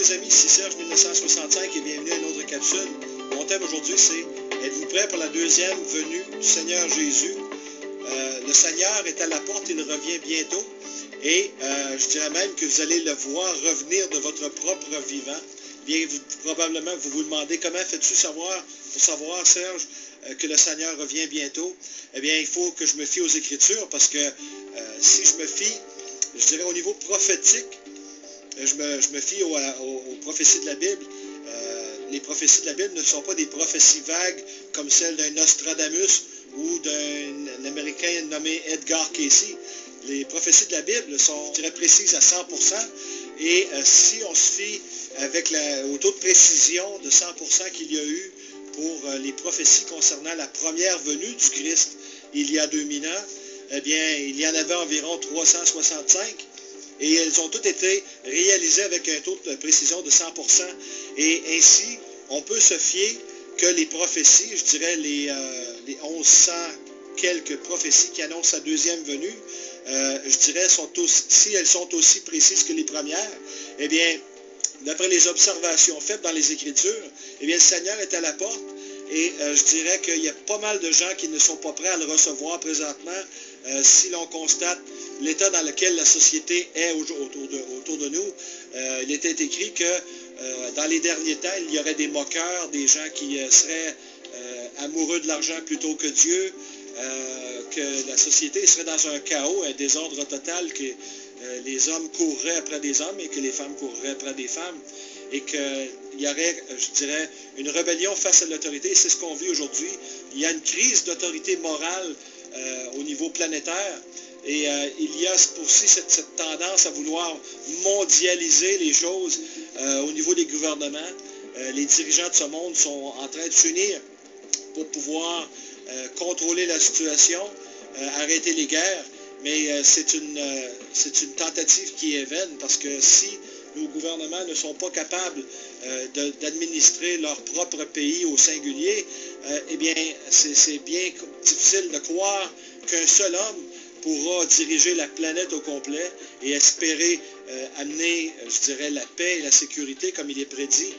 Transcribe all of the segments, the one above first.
les amis, ici Serge 1965 et bienvenue à une autre capsule. Mon thème aujourd'hui c'est « Êtes-vous prêts pour la deuxième venue du Seigneur Jésus? » Le Seigneur est à la porte, il revient bientôt et je dirais même que vous allez le voir revenir de votre propre vivant. Bien, probablement vous vous demandez comment fais-tu savoir, pour savoir Serge, que le Seigneur revient bientôt. Eh bien, il faut que je me fie aux Écritures parce que si je me fie, je dirais au niveau prophétique, je me fie aux prophéties de la Bible. Les prophéties de la Bible ne sont pas des prophéties vagues comme celles d'un Nostradamus ou d'un Américain nommé Edgar Cayce. Les prophéties de la Bible sont, je dirais, précises à 100%. Et si on se fie avec au taux de précision de 100% qu'il y a eu pour les prophéties concernant la première venue du Christ il y a 2000 ans, eh bien, il y en avait environ 365. Et elles ont toutes été réalisées avec un taux de précision de 100%. Et ainsi, on peut se fier que les prophéties, je dirais les 1100 quelques prophéties qui annoncent sa deuxième venue, je dirais, si elles sont aussi précises que les premières, eh bien, d'après les observations faites dans les Écritures, eh bien, le Seigneur est à la porte. Et je dirais qu'il y a pas mal de gens qui ne sont pas prêts à le recevoir présentement si l'on constate l'état dans lequel la société est autour de nous. Il était écrit que dans les derniers temps, il y aurait des moqueurs, des gens qui seraient amoureux de l'argent plutôt que Dieu, que la société serait dans un chaos, un désordre total, que les hommes courraient après des hommes et que les femmes courraient après des femmes. Et qu'il y aurait, je dirais, une rébellion face à l'autorité. Et c'est ce qu'on vit aujourd'hui. Il y a une crise d'autorité morale au niveau planétaire. Et il y a aussi cette tendance à vouloir mondialiser les choses au niveau des gouvernements. Les dirigeants de ce monde sont en train de s'unir pour pouvoir contrôler la situation, arrêter les guerres. Mais c'est une tentative qui est vaine parce que si nos gouvernements ne sont pas capables d'administrer leur propre pays au singulier, eh bien, c'est bien difficile de croire qu'un seul homme pourra diriger la planète au complet et espérer amener, je dirais, la paix et la sécurité comme il est prédit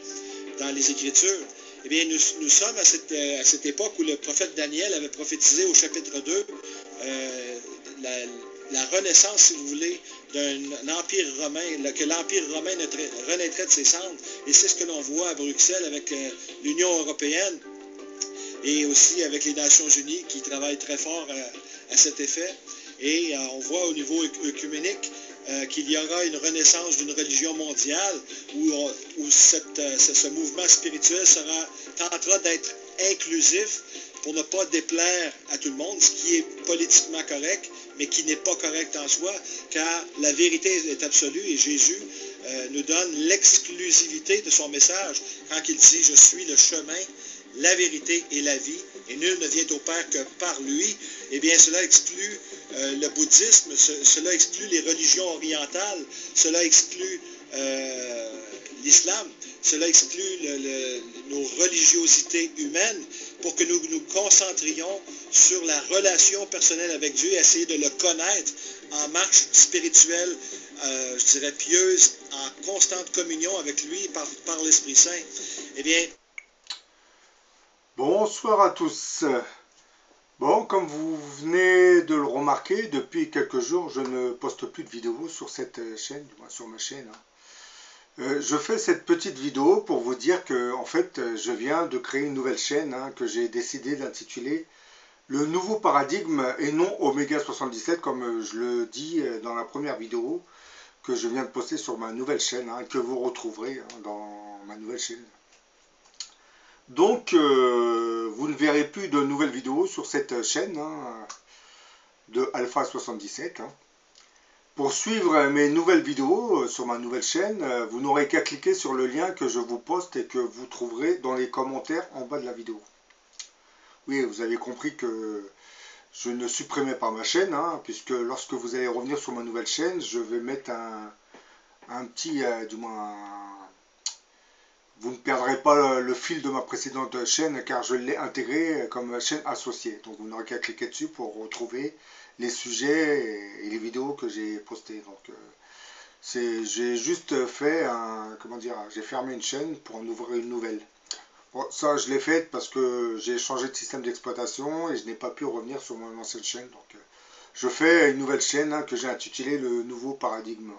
dans les Écritures. Eh bien, nous sommes à cette époque où le prophète Daniel avait prophétisé au chapitre 2 la renaissance, si vous voulez, d'un empire romain, que l'empire romain renaîtrait de ses cendres. Et c'est ce que l'on voit à Bruxelles avec l'Union européenne et aussi avec les Nations unies qui travaillent très fort à cet effet. Et on voit au niveau œcuménique qu'il y aura une renaissance d'une religion mondiale où ce mouvement spirituel tentera d'être inclusif pour ne pas déplaire à tout le monde, ce qui est politiquement correct, mais qui n'est pas correct en soi, car la vérité est absolue et Jésus nous donne l'exclusivité de son message quand il dit « Je suis le chemin, la vérité et la vie, et nul ne vient au Père que par lui », eh bien cela exclut le bouddhisme, cela exclut les religions orientales, cela exclut l'islam, cela exclut nos religiosités humaines pour que nous nous concentrions sur la relation personnelle avec Dieu et essayer de le connaître en marche spirituelle, je dirais pieuse, en constante communion avec lui par l'Esprit Saint. Eh bien, bonsoir à tous. Bon, comme vous venez de le remarquer, depuis quelques jours, je ne poste plus de vidéos sur cette chaîne, du moins sur ma chaîne. Je fais cette petite vidéo pour vous dire que, en fait, je viens de créer une nouvelle chaîne que j'ai décidé d'intituler Le Nouveau Paradigme et non Oméga 77, comme je le dis dans la première vidéo que je viens de poster sur ma nouvelle chaîne, que vous retrouverez dans ma nouvelle chaîne. Donc, vous ne verrez plus de nouvelles vidéos sur cette chaîne de Alpha 77. Pour suivre mes nouvelles vidéos sur ma nouvelle chaîne, vous n'aurez qu'à cliquer sur le lien que je vous poste et que vous trouverez dans les commentaires en bas de la vidéo. Oui, vous avez compris que je ne supprimais pas ma chaîne, puisque lorsque vous allez revenir sur ma nouvelle chaîne, je vais mettre un petit, du moins, vous ne perdrez pas le fil de ma précédente chaîne car je l'ai intégrée comme chaîne associée. Donc vous n'aurez qu'à cliquer dessus pour retrouver les sujets et les vidéos que j'ai postées. Donc J'ai juste fait comment dire, j'ai fermé une chaîne pour en ouvrir une nouvelle. Bon, ça, je l'ai fait parce que j'ai changé de système d'exploitation et je n'ai pas pu revenir sur mon ancienne chaîne. Donc, je fais une nouvelle chaîne que j'ai intitulée Le Nouveau Paradigme.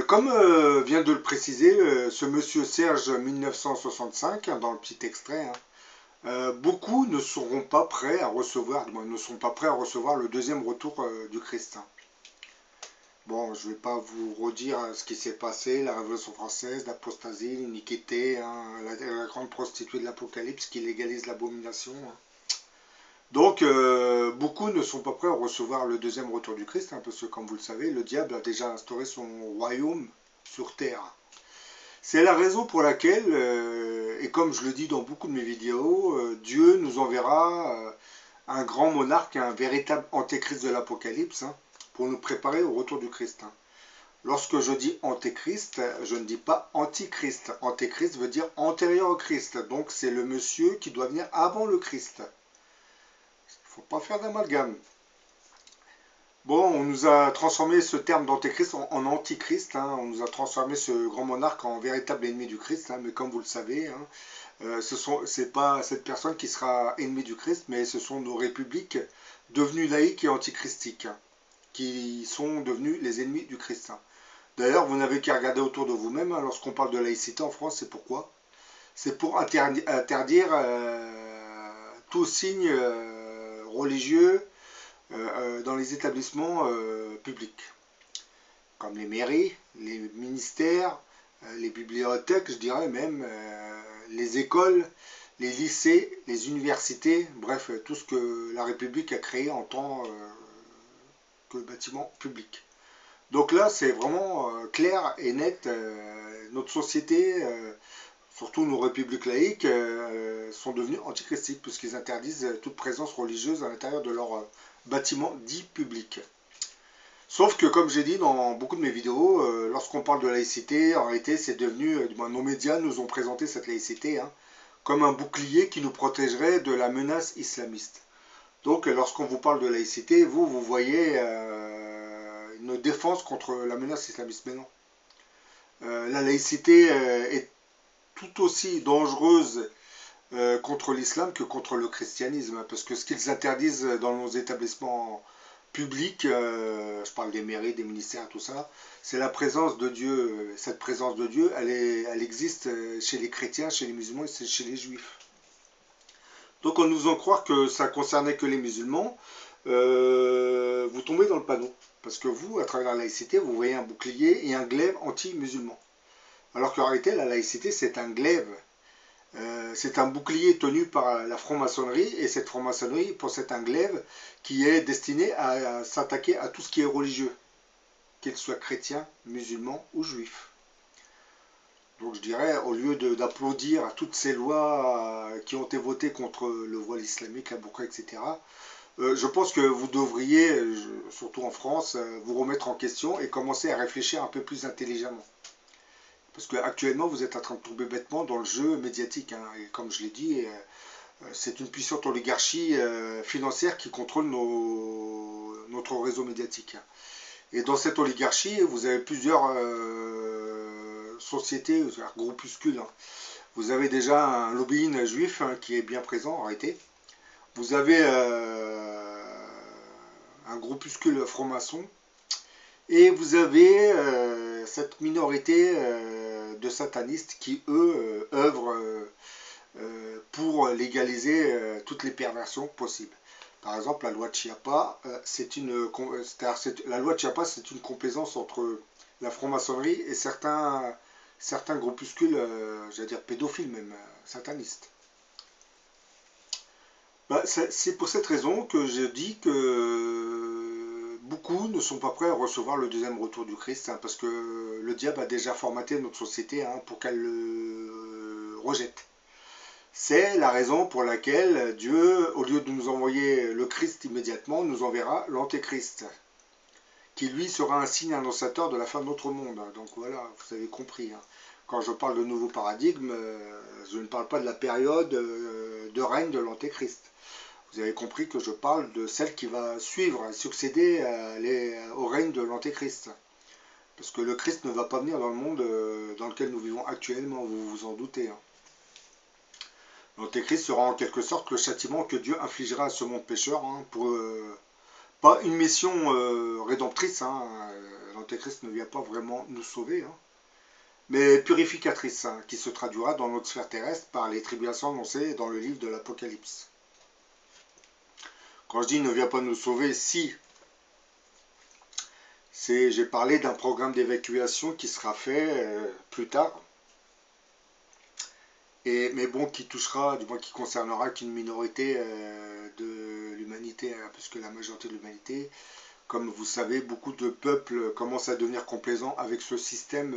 Comme vient de le préciser ce monsieur Serge 1965, dans le petit extrait, beaucoup ne seront pas prêts à recevoir, ne sont pas prêts à recevoir le deuxième retour du Christ. Bon, je ne vais pas vous redire ce qui s'est passé, la Révolution française, l'apostasie, l'iniquité, la grande prostituée de l'Apocalypse qui légalise l'abomination. Donc, beaucoup ne sont pas prêts à recevoir le deuxième retour du Christ, parce que, comme vous le savez, le diable a déjà instauré son royaume sur terre. C'est la raison pour laquelle, et comme je le dis dans beaucoup de mes vidéos, Dieu nous enverra un grand monarque, un véritable antéchrist de l'Apocalypse, pour nous préparer au retour du Christ. Lorsque je dis antéchrist, je ne dis pas antichrist. Antéchrist veut dire antérieur au Christ, donc c'est le monsieur qui doit venir avant le Christ. Il ne faut pas faire d'amalgame. Bon, on nous a transformé ce terme d'antéchrist en antichrist, on nous a transformé ce grand monarque en véritable ennemi du Christ, mais comme vous le savez, ce n'est pas cette personne qui sera ennemi du Christ, mais ce sont nos républiques devenues laïques et antichristiques, qui sont devenues les ennemis du Christ. D'ailleurs, vous n'avez qu'à regarder autour de vous-même, lorsqu'on parle de laïcité en France, c'est pourquoi? C'est pour interdire tout signe religieux dans les établissements publics, comme les mairies, les ministères, les bibliothèques, je dirais même, les écoles, les lycées, les universités, bref, tout ce que la République a créé en tant que bâtiment public. Donc là, c'est vraiment clair et net. Notre société, surtout nos républiques laïques, sont devenues antichristiques puisqu'ils interdisent toute présence religieuse à l'intérieur de leurs bâtiments dits publics. Sauf que, comme j'ai dit dans beaucoup de mes vidéos, lorsqu'on parle de laïcité, en réalité, c'est devenu, nos médias nous ont présenté cette laïcité comme un bouclier qui nous protégerait de la menace islamiste. Donc, lorsqu'on vous parle de laïcité, vous voyez une défense contre la menace islamiste. Mais non. La laïcité est tout aussi dangereuse contre l'islam que contre le christianisme, parce que ce qu'ils interdisent dans nos établissements publics, je parle des mairies, des ministères, tout ça, c'est la présence de Dieu. Cette présence de Dieu, elle existe chez les chrétiens, chez les musulmans et chez les juifs. Donc en nous faisant croire que ça concernait que les musulmans, vous tombez dans le panneau. Parce que vous, à travers la laïcité, vous voyez un bouclier et un glaive anti-musulman. Alors qu'en réalité, la laïcité, c'est un glaive. C'est un bouclier tenu par la franc-maçonnerie, et cette franc-maçonnerie possède un glaive qui est destiné à s'attaquer à tout ce qui est religieux, qu'il soit chrétien, musulman ou juif. Donc je dirais, au lieu d'applaudir à toutes ces lois qui ont été votées contre le voile islamique, la burqa, etc., je pense que vous devriez, surtout en France, vous remettre en question et commencer à réfléchir un peu plus intelligemment. Parce qu'actuellement, vous êtes en train de tomber bêtement dans le jeu médiatique. Et comme je l'ai dit, c'est une puissante oligarchie financière qui contrôle notre réseau médiatique. Et dans cette oligarchie, vous avez plusieurs sociétés, groupuscules. Vous avez déjà un lobbying juif qui est bien présent en réalité. Vous avez un groupuscule franc-maçon. Et vous avez cette minorité de satanistes qui, eux, œuvrent pour légaliser toutes les perversions possibles. Par exemple, la loi de Chiapa, la loi de Chiapa, c'est une complaisance entre la franc-maçonnerie et certains groupuscules, j'allais dire pédophiles même, satanistes. C'est pour cette raison que je dis que beaucoup ne sont pas prêts à recevoir le deuxième retour du Christ, parce que le diable a déjà formaté notre société pour qu'elle le rejette. C'est la raison pour laquelle Dieu, au lieu de nous envoyer le Christ immédiatement, nous enverra l'Antéchrist, qui lui sera un signe annonçateur de la fin de notre monde. Donc voilà, vous avez compris. Quand je parle de nouveau paradigme, je ne parle pas de la période de règne de l'Antéchrist. vous avez compris que je parle de celle qui va suivre, succéder au règne de l'Antéchrist. Parce que le Christ ne va pas venir dans le monde dans lequel nous vivons actuellement, vous vous en doutez. Hein. L'Antéchrist sera en quelque sorte le châtiment que Dieu infligera à ce monde pécheur, hein, pour pas une mission rédemptrice. Hein. L'Antéchrist ne vient pas vraiment nous sauver, hein, mais purificatrice, hein, qui se traduira dans notre sphère terrestre par les tribulations annoncées dans le livre de l'Apocalypse. Quand je dis ne vient pas nous sauver, si, j'ai parlé d'un programme d'évacuation qui sera fait plus tard, mais bon, qui touchera, du moins qui concernera qu'une minorité de l'humanité, hein, puisque la majorité de l'humanité, comme vous savez, beaucoup de peuples commencent à devenir complaisants avec ce système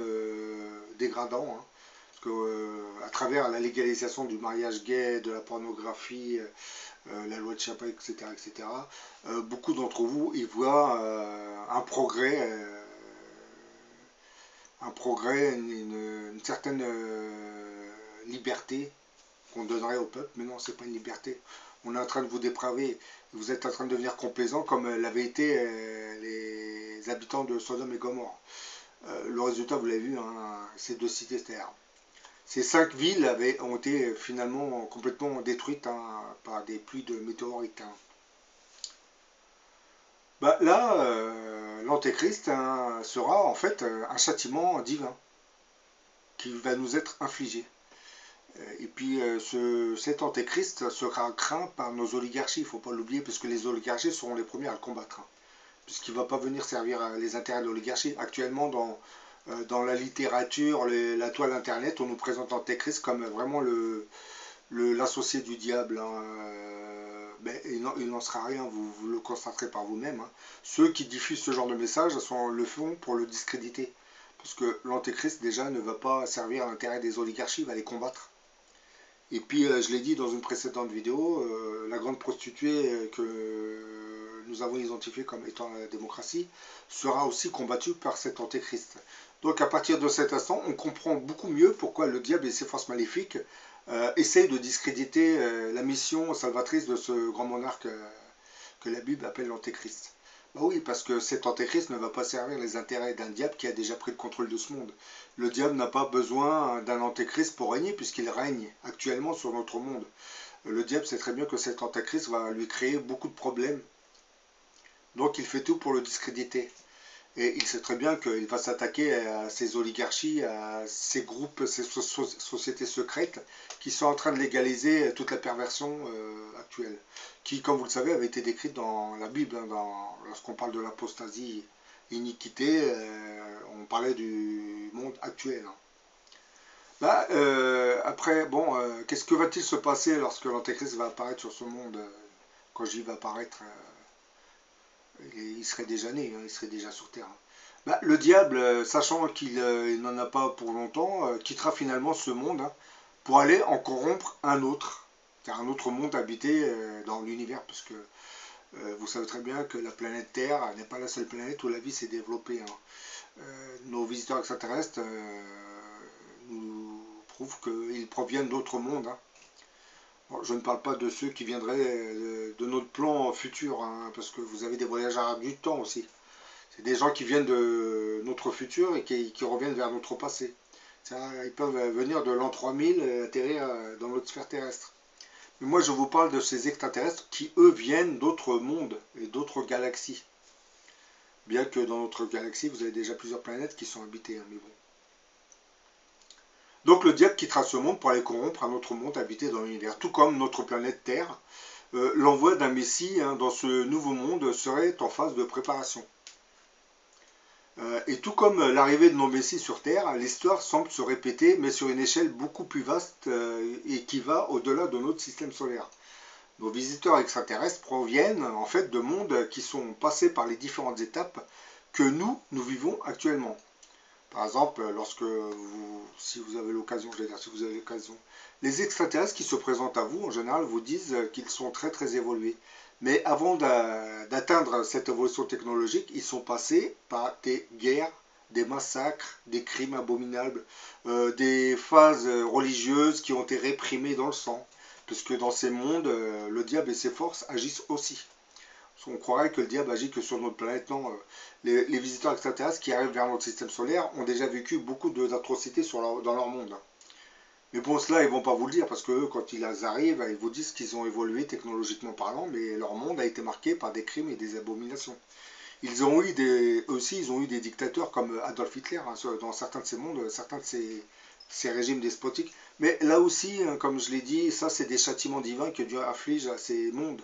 dégradant, hein, parce que, à travers la légalisation du mariage gay, de la pornographie, la loi de Chappelle, etc., beaucoup d'entre vous y voient un progrès, une certaine liberté qu'on donnerait au peuple, mais non, c'est pas une liberté. On est en train de vous dépraver, vous êtes en train de devenir complaisant comme l'avaient été les habitants de Sodome et Gomorrhe. Le résultat, vous l'avez vu, hein, ces deux cités, c'est-à-dire ces 5 villes ont été finalement complètement détruites, hein, par des pluies de météorites. Hein. Bah, là, l'Antéchrist, hein, sera en fait un châtiment divin qui va nous être infligé. Et puis cet Antéchrist sera craint par nos oligarchies, il ne faut pas l'oublier, parce que les oligarchies seront les premiers à le combattre. Hein, puisqu'il ne va pas venir servir les intérêts de l'oligarchie. Actuellement, dans la littérature, la toile internet, on nous présente l'Antéchrist comme vraiment l'associé du diable. Hein. Mais il n'en sera rien, vous le constaterez par vous-même. Hein. Ceux qui diffusent ce genre de message le font pour le discréditer. Parce que l'Antéchrist, déjà, ne va pas servir à l'intérêt des oligarchies, il va les combattre. Et puis, je l'ai dit dans une précédente vidéo, la grande prostituée que nous avons identifiée comme étant la démocratie sera aussi combattue par cet Antéchrist. Donc, à partir de cet instant, on comprend beaucoup mieux pourquoi le diable et ses forces maléfiques essayent de discréditer la mission salvatrice de ce grand monarque que la Bible appelle l'Antéchrist. Bah oui, parce que cet Antéchrist ne va pas servir les intérêts d'un diable qui a déjà pris le contrôle de ce monde. Le diable n'a pas besoin d'un Antéchrist pour régner, puisqu'il règne actuellement sur notre monde. Le diable sait très bien que cet Antéchrist va lui créer beaucoup de problèmes. Donc il fait tout pour le discréditer. Et il sait très bien qu'il va s'attaquer à ces oligarchies, à ces groupes, ces sociétés secrètes qui sont en train de légaliser toute la perversion actuelle, qui, comme vous le savez, avait été décrite dans la Bible. Hein, lorsqu'on parle de l'apostasie, iniquité, on parlait du monde actuel. Hein. Là, après, bon, qu'est-ce que va-t-il se passer lorsque l'Antéchrist va apparaître sur ce monde? Quand j'y vais apparaître, il serait déjà né, hein, il serait déjà sur Terre. Bah, le diable, sachant qu'il n'en a pas pour longtemps, quittera finalement ce monde, hein, pour aller en corrompre un autre. C'est-à-dire un autre monde habité dans l'univers, parce que vous savez très bien que la planète Terre n'est pas la seule planète où la vie s'est développée. Hein. Nos visiteurs extraterrestres nous prouvent qu'ils proviennent d'autres mondes. Hein. Bon, je ne parle pas de ceux qui viendraient de notre plan futur, hein, parce que vous avez des voyageurs du temps aussi. C'est des gens qui viennent de notre futur et qui reviennent vers notre passé. Ils peuvent venir de l'an 3000 et atterrir dans notre sphère terrestre. Mais moi, je vous parle de ces extraterrestres qui, eux, viennent d'autres mondes et d'autres galaxies. Bien que dans notre galaxie, vous avez déjà plusieurs planètes qui sont habitées, hein, mais bon. Donc le diable quittera ce monde pour aller corrompre un autre monde habité dans l'univers. Tout comme notre planète Terre, l'envoi d'un Messie, hein, dans ce nouveau monde serait en phase de préparation. Et tout comme l'arrivée de nos Messies sur Terre, l'histoire semble se répéter, mais sur une échelle beaucoup plus vaste et qui va au-delà de notre système solaire. Nos visiteurs extraterrestres proviennent en fait de mondes qui sont passés par les différentes étapes que nous vivons actuellement. Par exemple, si vous avez l'occasion, les extraterrestres qui se présentent à vous, en général, vous disent qu'ils sont très très évolués. Mais avant d'atteindre cette évolution technologique, ils sont passés par des guerres, des massacres, des crimes abominables, des phases religieuses qui ont été réprimées dans le sang. puisque dans ces mondes, le diable et ses forces agissent aussi. On croirait que le diable agit que sur notre planète. Non, les visiteurs extraterrestres qui arrivent vers notre système solaire ont déjà vécu beaucoup d'atrocités dans leur monde. Mais bon, cela, ils ne vont pas vous le dire, parce que quand ils arrivent, ils vous disent qu'ils ont évolué technologiquement parlant, mais leur monde a été marqué par des crimes et des abominations. Ils ont eu eux aussi, ils ont eu des dictateurs comme Adolf Hitler, hein, dans certains de ces mondes, certains de ces régimes despotiques. Mais là aussi, hein, comme je l'ai dit, ça c'est des châtiments divins que Dieu afflige à ces mondes.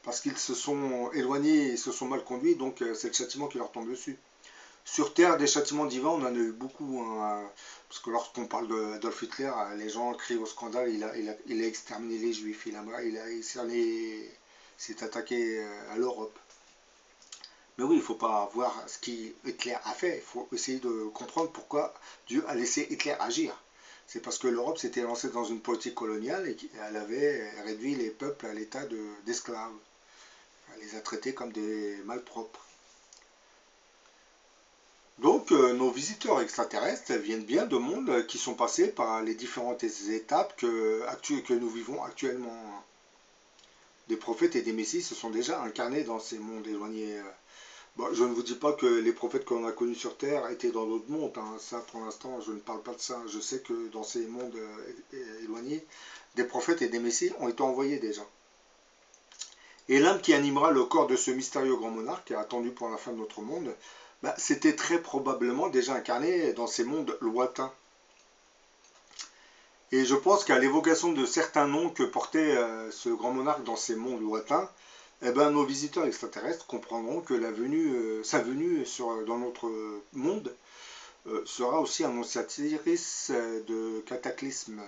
Parce qu'ils se sont éloignés et se sont mal conduits, donc c'est le châtiment qui leur tombe dessus. Sur Terre, des châtiments divins, on en a eu beaucoup, hein, parce que lorsqu'on parle d'Adolf Hitler, les gens crient au scandale, il a exterminé les Juifs, il s'est attaqué à l'Europe. Mais oui, il ne faut pas voir ce qu'Hitler a fait, il faut essayer de comprendre pourquoi Dieu a laissé Hitler agir. C'est parce que l'Europe s'était lancée dans une politique coloniale et qu'elle avait réduit les peuples à l'état d'esclaves. Elle les a traités comme des malpropres. Donc nos visiteurs extraterrestres viennent bien de mondes qui sont passés par les différentes étapes que nous vivons actuellement. Des prophètes et des messies se sont déjà incarnés dans ces mondes éloignés. Bon, je ne vous dis pas que les prophètes qu'on a connus sur Terre étaient dans d'autres mondes. Hein. Ça, pour l'instant, je ne parle pas de ça. Je sais que dans ces mondes éloignés, des prophètes et des messies ont été envoyés déjà. Et l'âme qui animera le corps de ce mystérieux grand monarque, attendu pour la fin de notre monde, c'était très probablement déjà incarné dans ces mondes lointains. Et je pense qu'à l'évocation de certains noms que portait ce grand monarque dans ces mondes lointains, nos visiteurs extraterrestres comprendront que sa venue dans notre monde sera aussi annonciatrice de cataclysmes.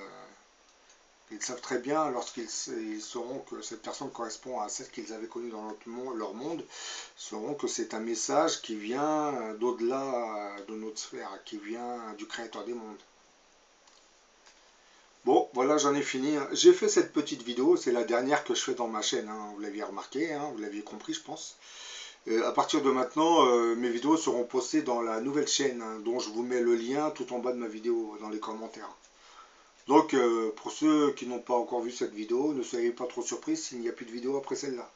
Ils savent très bien, lorsqu'ils sauront que cette personne correspond à celle qu'ils avaient connue dans leur monde, sauront que c'est un message qui vient d'au-delà de notre sphère, qui vient du Créateur des mondes. Bon, voilà, j'en ai fini. J'ai fait cette petite vidéo, c'est la dernière que je fais dans ma chaîne, hein. Vous l'aviez remarqué, hein, vous l'aviez compris, je pense. À partir de maintenant, mes vidéos seront postées dans la nouvelle chaîne, hein, dont je vous mets le lien tout en bas de ma vidéo, dans les commentaires. Donc, pour ceux qui n'ont pas encore vu cette vidéo, ne soyez pas trop surpris s'il n'y a plus de vidéo après celle-là.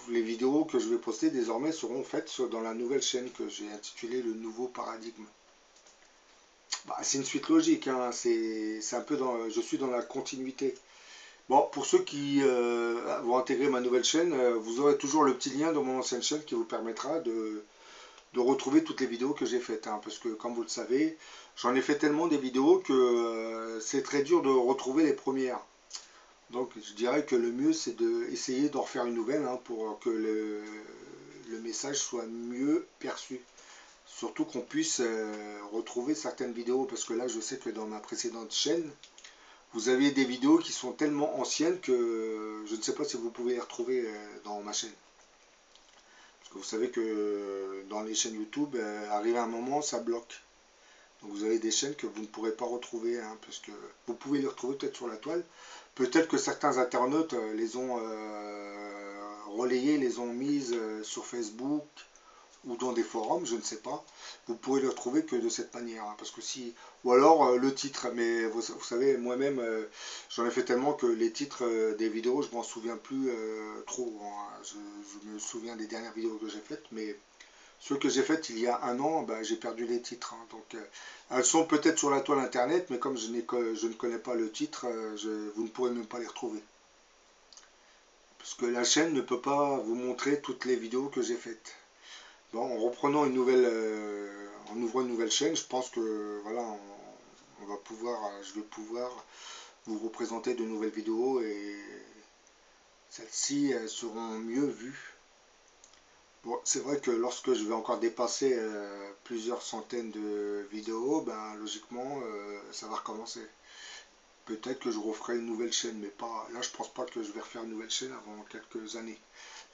Les vidéos que je vais poster désormais seront faites dans la nouvelle chaîne que j'ai intitulée Le Nouveau Paradigme. C'est une suite logique, hein, c'est un peu je suis dans la continuité. Bon, pour ceux qui vont intégrer ma nouvelle chaîne, vous aurez toujours le petit lien de mon ancienne chaîne qui vous permettra de retrouver toutes les vidéos que j'ai faites, hein, parce que comme vous le savez, j'en ai fait tellement des vidéos que c'est très dur de retrouver les premières. Donc je dirais que le mieux c'est d'essayer d'en refaire une nouvelle, hein, pour que le message soit mieux perçu. Surtout qu'on puisse retrouver certaines vidéos, parce que là je sais que dans ma précédente chaîne, vous aviez des vidéos qui sont tellement anciennes que je ne sais pas si vous pouvez les retrouver dans ma chaîne. Parce que vous savez que dans les chaînes YouTube, arrivé à un moment, ça bloque. Donc vous avez des chaînes que vous ne pourrez pas retrouver, hein, parce que vous pouvez les retrouver peut-être sur la toile. Peut-être que certains internautes les ont relayées, les ont mises sur Facebook, ou dans des forums, je ne sais pas, vous pourrez le retrouver que de cette manière, hein, parce que ou alors le titre, mais vous savez, moi-même, j'en ai fait tellement que les titres des vidéos, je m'en souviens plus trop, hein. Je me souviens des dernières vidéos que j'ai faites, mais ceux que j'ai faites il y a un an, j'ai perdu les titres, hein. Donc elles sont peut-être sur la toile internet, mais comme je ne connais pas le titre, vous ne pourrez même pas les retrouver. Parce que la chaîne ne peut pas vous montrer toutes les vidéos que j'ai faites. Bon, en reprenant en ouvrant une nouvelle chaîne, je pense que voilà, je vais pouvoir vous représenter de nouvelles vidéos et celles-ci seront mieux vues. Bon, c'est vrai que lorsque je vais encore dépasser plusieurs centaines de vidéos, logiquement, ça va recommencer. Peut-être que je referai une nouvelle chaîne, mais pas là, je pense pas que je vais refaire une nouvelle chaîne avant quelques années.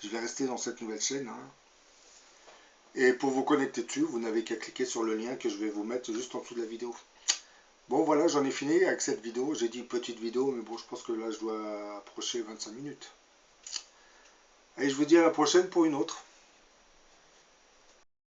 Je vais rester dans cette nouvelle chaîne, hein. Et pour vous connecter dessus, vous n'avez qu'à cliquer sur le lien que je vais vous mettre juste en dessous de la vidéo. Bon voilà, j'en ai fini avec cette vidéo. J'ai dit petite vidéo, mais bon, je pense que là, je dois approcher 25 minutes. Et je vous dis à la prochaine pour une autre.